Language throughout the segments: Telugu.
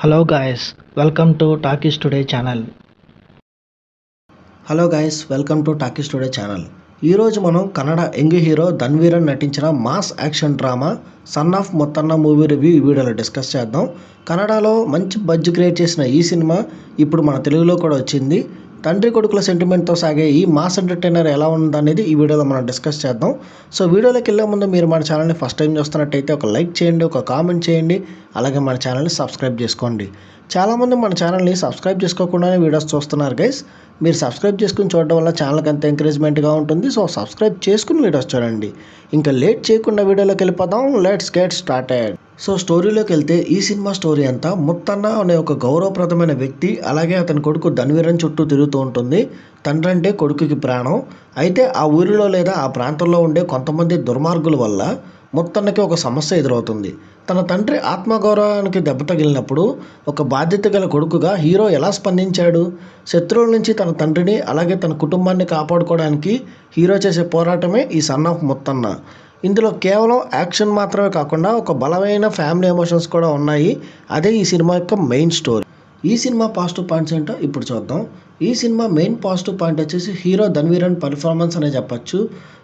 Hello guys, welcome to Talkies Today channel. Hello guys, welcome to Talkies today channel. ఈరోజు మనం కన్నడ యంగ్ హీరో ధన్వీరన్ నటించిన mass action drama son of Muthanna movie review ఈ వీడియోలో డిస్కస్ చేద్దాం. కన్నడలో మంచి బడ్జ్ క్రియేట్ చేసిన ఈ సినిమా ఇప్పుడు మన తెలుగులో కూడా వచ్చింది. తండ్రి కొడుకుల సెంటిమెంట్తో సాగే ఈ మాస్ ఎంటర్టైనర్ ఎలా ఉందనేది ఈ వీడియోలో మనం డిస్కస్ చేద్దాం. సో వీడియోలోకి వెళ్ళే ముందు మీరు మన ఛానల్ని ఫస్ట్ టైం చూస్తున్నట్టయితే ఒక లైక్ చేయండి, ఒక కామెంట్ చేయండి, అలాగే మన ఛానల్ని సబ్స్క్రైబ్ చేసుకోండి. చాలామంది మన ఛానల్ని సబ్స్క్రైబ్ చేసుకోకుండానే వీడియోస్ చూస్తున్నారు గైస్. మీరు సబ్స్క్రైబ్ చేసుకుని చూడడం వల్ల ఛానల్కి అంత ఎంకరేజ్మెంట్గా ఉంటుంది. సో సబ్స్క్రైబ్ చేసుకుని వీడియోస్ చూడండి. ఇంకా లేట్ చేయకుండా వీడియోలోకి వెళ్ళిపోదాం. Let's get started. సో స్టోరీలోకి వెళ్తే ఈ సినిమా స్టోరీ అంతా ముత్తన్న అనే ఒక గౌరవప్రదమైన వ్యక్తి అలాగే అతని కొడుకు ధన్వీరన్ చుట్టూ తిరుగుతూ ఉంటుంది. తండ్రి అంటే కొడుకుకి ప్రాణం. అయితే ఆ ఊరిలో లేదా ఆ ప్రాంతంలో ఉండే కొంతమంది దుర్మార్గుల వల్ల ముత్తన్నకి ఒక సమస్య ఎదురవుతుంది. తన తండ్రి ఆత్మగౌరవానికి దెబ్బ తగిలినప్పుడు ఒక బాధ్యత గల కొడుకుగా హీరో ఎలా స్పందించాడు? శత్రువుల నుంచి తన తండ్రిని అలాగే తన కుటుంబాన్ని కాపాడుకోవడానికి హీరో చేసే పోరాటమే ఈ సన్ ఆఫ్ ముత్తన్న. ఇందులో కేవలం యాక్షన్ మాత్రమే కాకుండా ఒక బలమైన ఫ్యామిలీ ఎమోషన్స్ కూడా ఉన్నాయి. అదే ఈ సినిమా యొక్క మెయిన్ స్టోరీ. ఈ సినిమా పాజిటివ్ పాయింట్స్ ఏంటో ఇప్పుడు చూద్దాం. ఈ సినిమా మెయిన్ పాజిటివ్ పాయింట్ వచ్చేసి హీరో ధన్వీరన్ పర్ఫార్మెన్స్ అనే చెప్పచ్చు.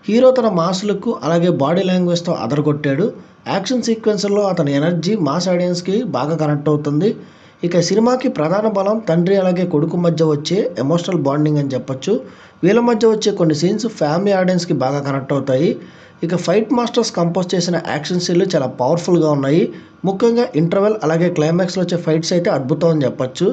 హీరో తన మాస్ లుక్ అలాగే బాడీ లాంగ్వేజ్తో అదరగొట్టాడు. యాక్షన్ సీక్వెన్స్లో అతని ఎనర్జీ మాస్ ఆడియన్స్కి బాగా కనెక్ట్ అవుతుంది. ఇక సినిమాకి ప్రధాన బలం తండ్రి అలాగే కొడుకు మధ్య వచ్చే ఎమోషనల్ బాండింగ్ అని చెప్పొచ్చు. వీళ్ళ మధ్య వచ్చే కొన్ని సీన్స్ ఫ్యామిలీ ఆడియన్స్కి బాగా కనెక్ట్ అవుతాయి. ఇక ఫైట్ మాస్టర్స్ కంపోజ్ చేసిన యాక్షన్ సీన్లు చాలా పవర్ఫుల్గా ఉన్నాయి. ముఖ్యంగా ఇంటర్వెల్ అలాగే క్లైమాక్స్లో వచ్చే ఫైట్స్ అయితే అద్భుతం అని చెప్పొచ్చు.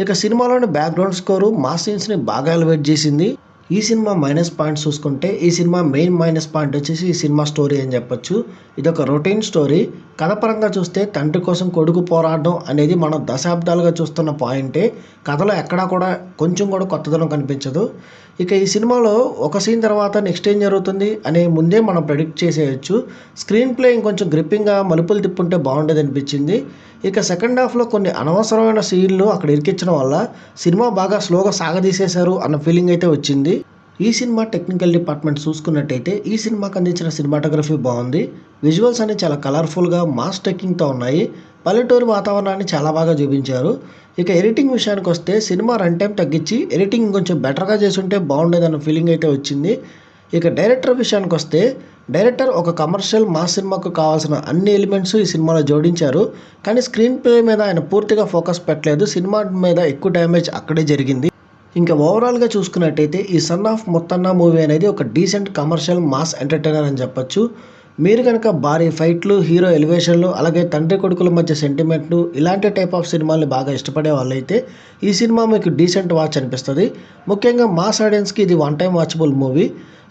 ఇక సినిమాలోని బ్యాక్గ్రౌండ్ స్కోరు మాస్ సీన్స్ని బాగా ఎలివేట్ చేసింది. ఈ సినిమా మైనస్ పాయింట్స్ చూసుకుంటే ఈ సినిమా మెయిన్ మైనస్ పాయింట్ వచ్చేసి ఈ సినిమా స్టోరీ అని చెప్పొచ్చు. ఇది ఒక రొటీన్ స్టోరీ. కథపరంగా చూస్తే తండ్రి కోసం కొడుకు పోరాడడం అనేది మనం దశాబ్దాలుగా చూస్తున్న పాయింటే. కథలో ఎక్కడా కూడా కొంచెం కూడా కొత్తదనం కనిపించదు. ఇక ఈ సినిమాలో ఒక సీన్ తర్వాత నెక్స్ట్ ఏం జరుగుతుంది అనే ముందే మనం ప్రెడిక్ట్ చేసేయచ్చు. స్క్రీన్ ప్లే ఇంకొంచెం గ్రిప్పింగ్గా మలుపులు తిప్పుంటే బాగుండేది అనిపించింది. ఇక సెకండ్ హాఫ్లో కొన్ని అనవసరమైన సీన్లు అక్కడ ఇరికించడం వల్ల సినిమా బాగా స్లోగా సాగదీసేశారు అన్న ఫీలింగ్ అయితే వచ్చింది. ఈ సినిమా టెక్నికల్ డిపార్ట్మెంట్ చూసుకున్నట్టయితే ఈ సినిమాకి అందించిన సినిమాటోగ్రఫీ బాగుంది. విజువల్స్ అన్ని చాలా కలర్ఫుల్గా మాస్ టెక్కింగ్తో ఉన్నాయి. పల్లెటూరు వాతావరణాన్ని చాలా బాగా చూపించారు. ఇక ఎడిటింగ్ విషయానికి వస్తే సినిమా రన్ టైం తగ్గించి ఎడిటింగ్ కొంచెం బెటర్గా చేసుంటే బాగుండేదన్న ఫీలింగ్ అయితే వచ్చింది. ఇక డైరెక్టర్ విషయానికి వస్తే డైరెక్టర్ ఒక కమర్షియల్ మాస్ సినిమాకు కావాల్సిన అన్ని ఎలిమెంట్స్ ఈ సినిమాలో జోడించారు. కానీ స్క్రీన్ ప్లే మీద ఆయన పూర్తిగా ఫోకస్ పెట్టలేదు. సినిమా మీద ఎక్కువ డ్యామేజ్ అక్కడే జరిగింది. ఇంకా ఓవరాల్గా చూసుకున్నట్టయితే ఈ సన్ ఆఫ్ మొత్తన్న మూవీ అనేది ఒక డీసెంట్ కమర్షియల్ మాస్ ఎంటర్టైనర్ అని చెప్పొచ్చు. మీరు కనుక భారీ ఫైట్లు, హీరో ఎలివేషన్లు అలాగే తండ్రి కొడుకుల మధ్య సెంటిమెంట్లు ఇలాంటి టైప్ ఆఫ్ సినిమాల్ని బాగా ఇష్టపడే వాళ్ళైతే ఈ సినిమా మీకు డీసెంట్ వాచ్ అనిపిస్తుంది. ముఖ్యంగా మాస్ ఆడియన్స్కి ఇది one time watchable movie.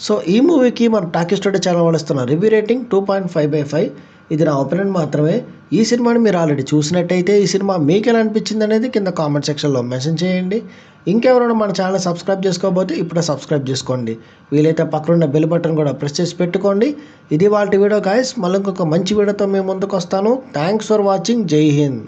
So ఈ మూవీకి మన టాకీస్ టుడే ఛానల్ వాళ్ళు ఇస్తున్న రివ్యూ రేటింగ్ 2.5/5. ఇది నా ఒపీనియన్ మాత్రమే. ఈ సినిమాని మీరు ఆల్రెడీ చూసినట్టయితే ఈ సినిమా మీకు ఎలా అనిపించింది అనేది కింద కామెంట్ సెక్షన్లో మెన్షన్ చేయండి. ఇంకెవరైనా మన ఛానల్ సబ్స్క్రైబ్ చేసుకోకపోతే ఇప్పుడే సబ్స్క్రైబ్ చేసుకోండి. వీలైతే పక్కనున్న బెల్ బటన్ కూడా ప్రెస్ చేసి పెట్టుకోండి. ఇది వాళ్ళ వీడియో గాయస్. మళ్ళీ ఇంకొక మంచి వీడియోతో మేము ముందుకు వస్తాను. Thanks for watching. జై హింద్.